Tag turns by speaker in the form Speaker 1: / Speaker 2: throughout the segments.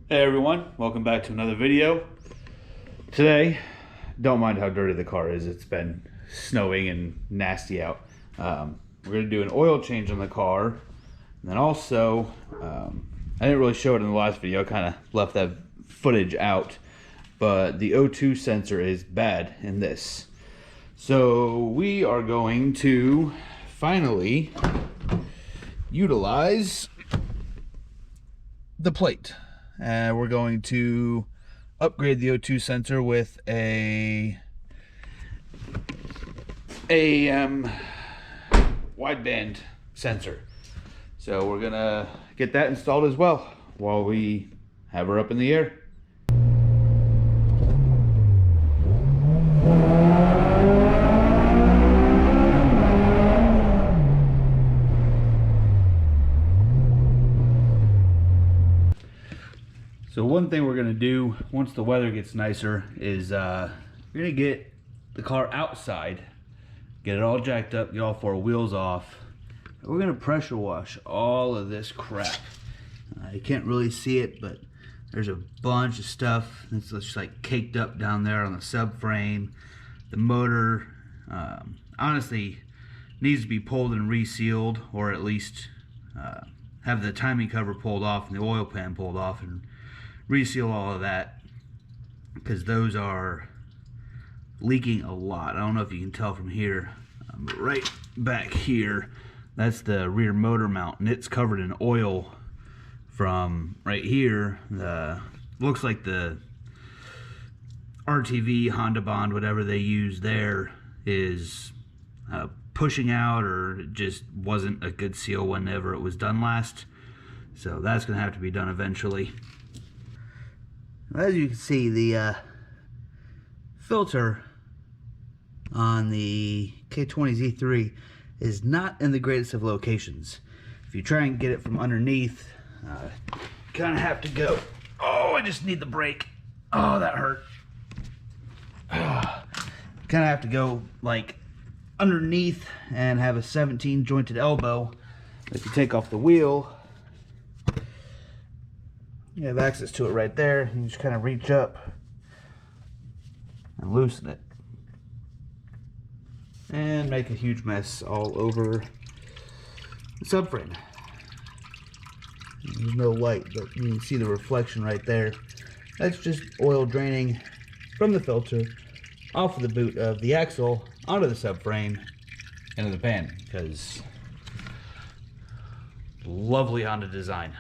Speaker 1: Hey everyone, welcome back to another video. Today, don't mind how dirty the car is. It's been snowing and nasty out. We're going to do an oil change on the car. And then also, I didn't really show it in the last video. I kind of left that footage out. But the O2 sensor is bad in this. So we are going to finally utilize the plate. We're going to upgrade the O2 sensor with a AEM Wideband sensor. So we're gonna get that installed as well while we have her up in the air. So one thing we're gonna do once the weather gets nicer is we're gonna get the car outside, get it all jacked up, get all four wheels off. We're gonna pressure wash all of this crap. You can't really see it, but there's a bunch of stuff that's just like caked up down there on the subframe. The motor honestly needs to be pulled and resealed, or at least have the timing cover pulled off and the oil pan pulled off and reseal all of that, because those are leaking a lot. I don't know if you can tell from here, but right back here, that's the rear motor mount, and it's covered in oil from right here. Looks like the RTV, Honda Bond, whatever they use there, is pushing out, or it just wasn't a good seal whenever it was done last. So that's going to have to be done eventually. As you can see, the filter on the K20Z3 is not in the greatest of locations. If you try and get it from underneath, you kind of have to go, oh, I just need the brake. Oh, that hurt. Kind of have to go like underneath and have a 17 jointed elbow. If you take off the wheel, you have access to it right there. You just kind of reach up and loosen it, and make a huge mess all over the subframe. There's no light, but you can see the reflection right there. That's just oil draining from the filter off of the boot of the axle onto the subframe into the pan, because lovely Honda design.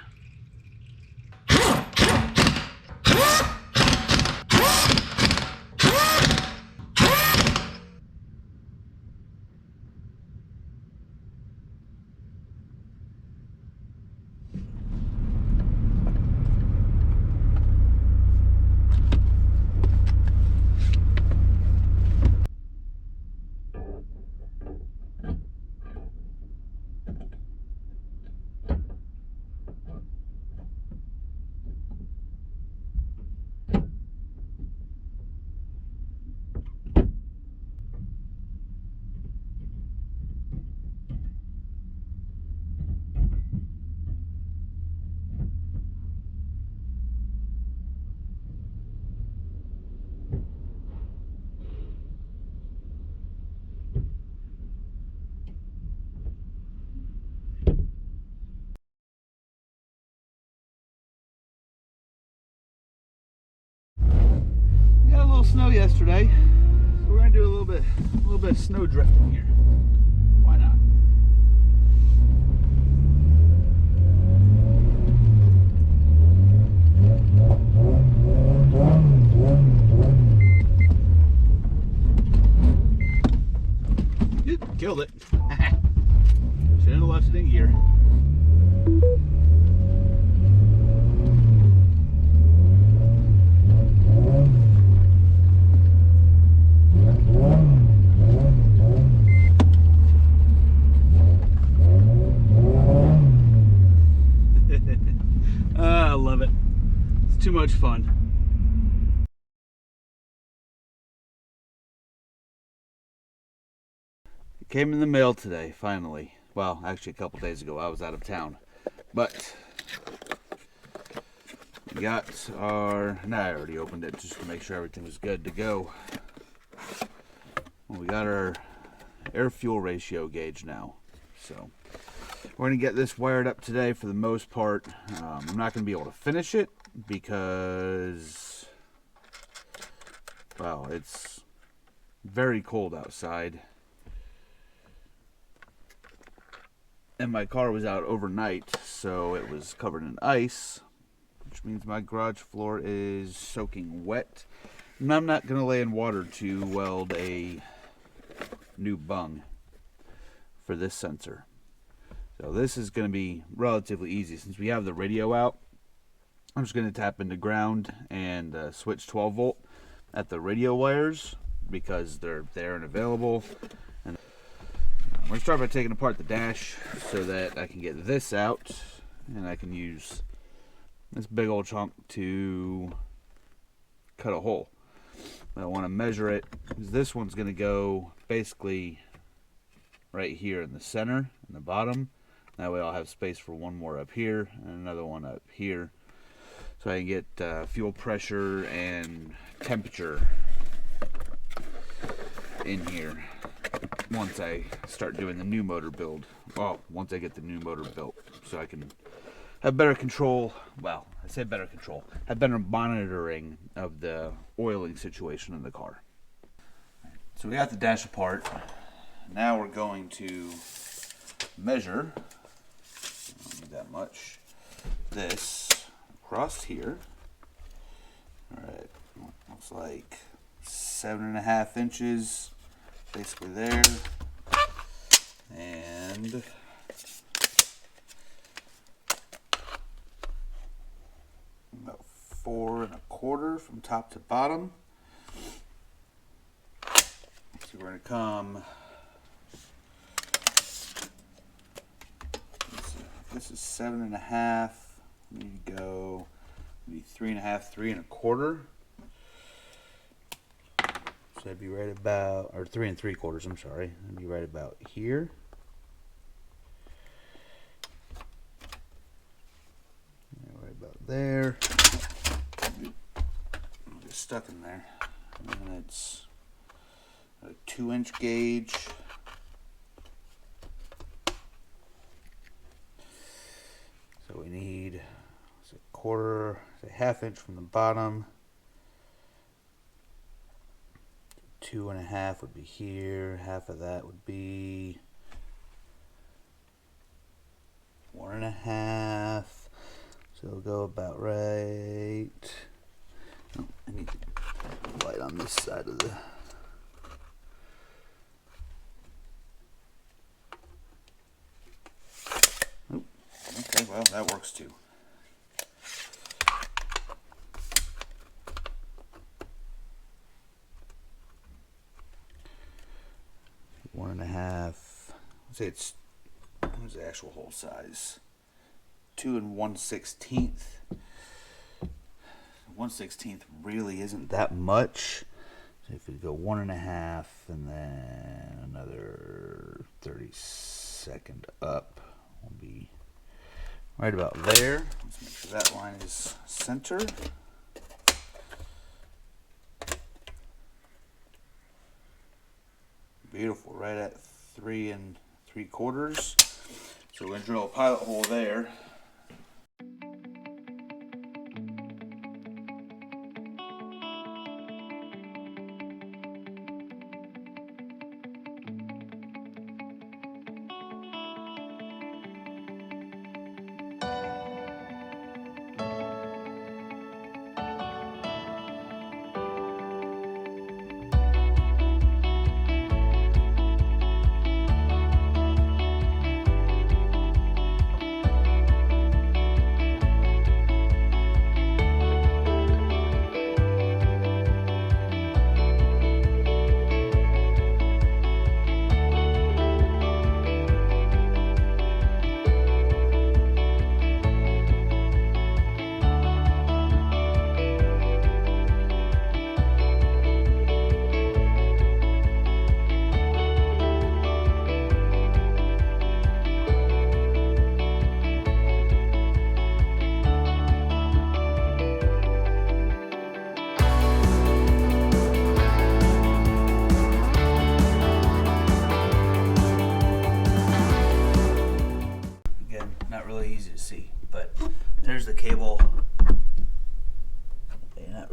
Speaker 1: Snow yesterday, so we're gonna do a little bit of snow drifting here. Why not? You killed it. Shouldn't have left it in gear. I love it. It's too much fun. It came in the mail today, finally. Well, actually a couple days ago. I was out of town. But got our, no, I already opened it just to make sure everything was good to go. Well, we got our air fuel ratio gauge now. So we're going to get this wired up today for the most part. I'm not going to be able to finish it because, well, it's very cold outside. And my car was out overnight, so it was covered in ice, which means my garage floor is soaking wet. And I'm not going to lay in water to weld a new bung for this sensor. So this is going to be relatively easy. Since we have the radio out, I'm just going to tap into ground and switch 12 volt at the radio wires because they're there and available. And I'm going to start by taking apart the dash so that I can get this out and I can use this big old chunk to cut a hole. But I want to measure it because this one's going to go basically right here in the center, in the bottom. That way I'll have space for one more up here and another one up here. So I can get fuel pressure and temperature in here once I start doing the new motor build. Well, once I get the new motor built, so I can have better control. Well, I say better control. Have better monitoring of the oiling situation in the car. So we got the dash apart. Now we're going to measure, I don't need that much, this across here. Alright, looks like 7.5 inches basically there, and about 4.25 from top to bottom. So we're going to come, this is 7.5, we need to go maybe 3.5, 3.25. So I'd be right about, or 3.75, I'm sorry. I'd be right about here. Right about there. I'll get stuck in there. And it's a 2-inch gauge. So we need a half inch from the bottom. 2.5 would be here. Half of that would be 1.5. So it'll go about right. Oh, I need the light on this side of the. Oh, okay, well that works too. 1.5. Let's say it's, what's the actual hole size? 2 1/16. 1/16 really isn't that much. So if we go 1.5 and then another 32nd up, will be right about there. Let's make sure that line is center. Beautiful, right at 3 3/4. So we're going to drill a pilot hole there.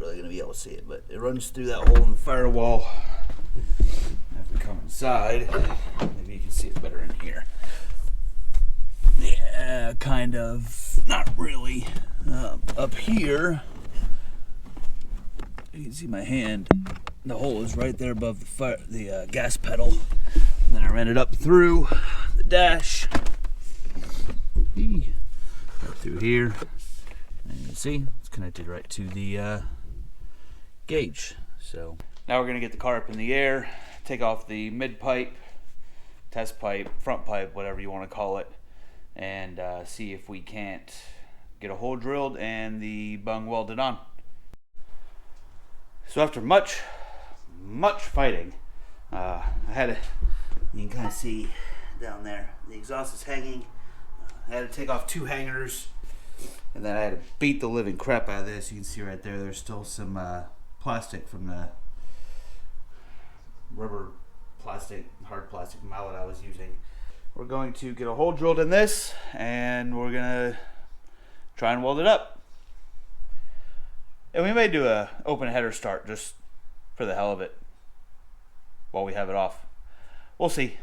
Speaker 1: really going to be able to see it, but it runs through that hole in the firewall. If we come inside, maybe you can see it better in here. Yeah, kind of. Not really. Up here, you can see my hand. The hole is right there above the gas pedal. And then I ran it up through the dash. Up through here. And you can see it's connected right to the gauge. So now we're going to get the car up in the air, take off the mid pipe, test pipe, front pipe, whatever you want to call it, and see if we can't get a hole drilled and the bung welded on. So after much fighting, I had to, you can kind of see down there, the exhaust is hanging. I had to take off 2 hangers, and then I had to beat the living crap out of this. You can see right there, there's still some plastic from the rubber plastic, hard plastic mallet I was using. We're going to get a hole drilled in this, and we're gonna try and weld it up. And we may do a open header start just for the hell of it while we have it off. We'll see.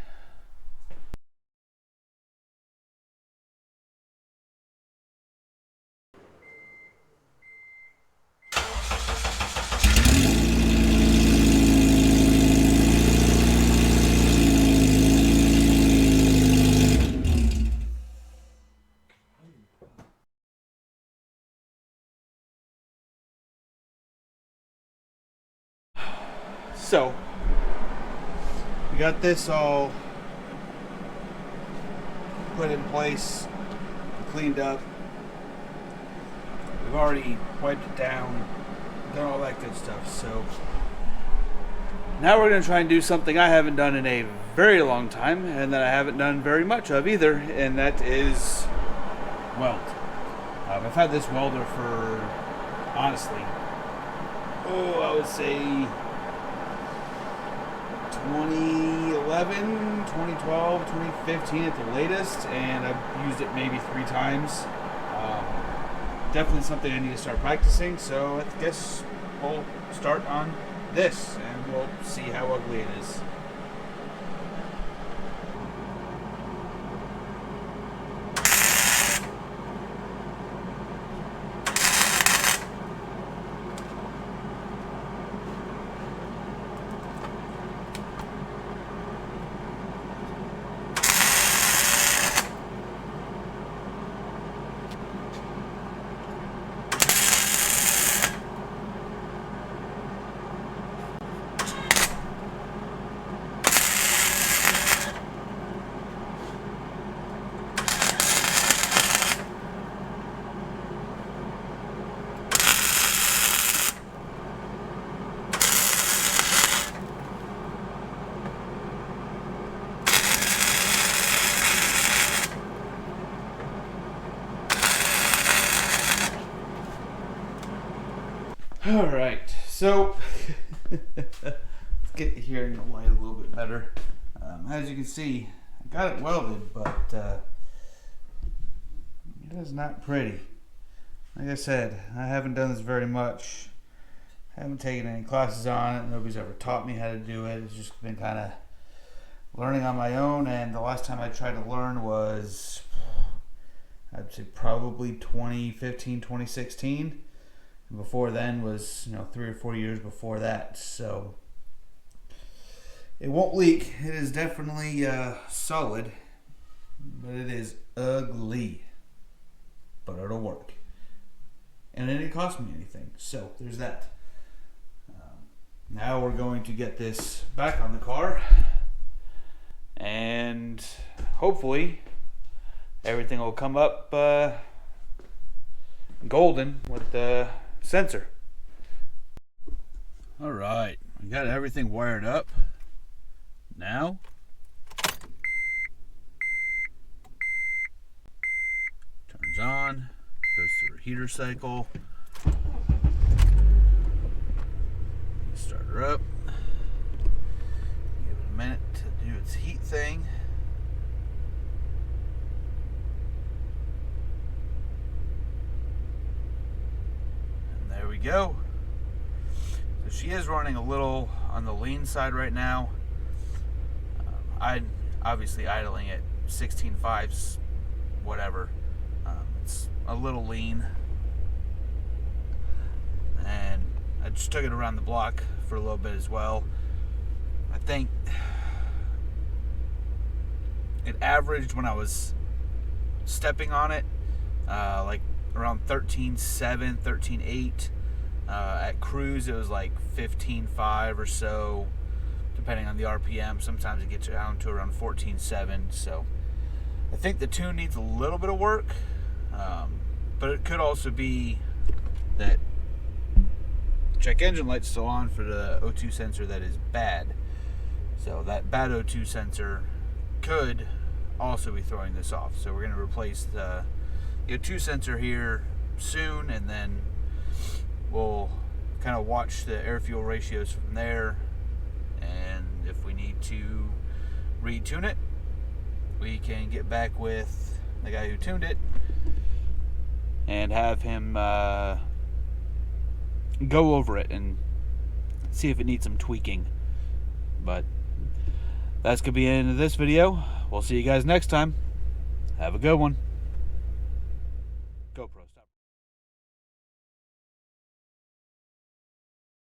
Speaker 1: So, we got this all put in place, cleaned up. We've already wiped it down, done all that good stuff. So, now we're going to try and do something I haven't done in a very long time, and that I haven't done very much of either, and that is weld. I've had this welder for, honestly, I would say 2011, 2012, 2015 at the latest, and I've used it maybe 3 times. Definitely something I need to start practicing, so I guess we'll start on this and we'll see how ugly it is. All right, so let's get here in the light a little bit better. As you can see, I got it welded, but it is not pretty. Like I said, I haven't done this very much. I haven't taken any classes on it. Nobody's ever taught me how to do it. It's just been kind of learning on my own, and the last time I tried to learn was, I'd say probably 2015, 2016. Before then was, 3 or 4 years before that, so it won't leak. It is definitely solid, but it is ugly, but it'll work, and it didn't cost me anything, so there's that. Now we're going to get this back on the car, and hopefully everything will come up golden with the sensor. All right, we got everything wired up. Now turns on, goes through a heater cycle. Start her up. Give it a minute to do its heat thing. There we go. So she is running a little on the lean side right now. I'm obviously idling at 16.5s, whatever. It's a little lean. And I just took it around the block for a little bit as well. I think it averaged when I was stepping on it, like around 13.7, 13.8. At cruise, it was like 15.5 or so, depending on the RPM. Sometimes it gets down to around 14.7. So I think the tune needs a little bit of work, but it could also be that check engine light's still on for the O2 sensor that is bad. So that bad O2 sensor could also be throwing this off. So we're going to replace the O2 sensor here soon, and then we'll kind of watch the air fuel ratios from there, and if we need to retune it, we can get back with the guy who tuned it and have him go over it and see if it needs some tweaking. But that's gonna be the end of this video. We'll see you guys next time. Have a good one.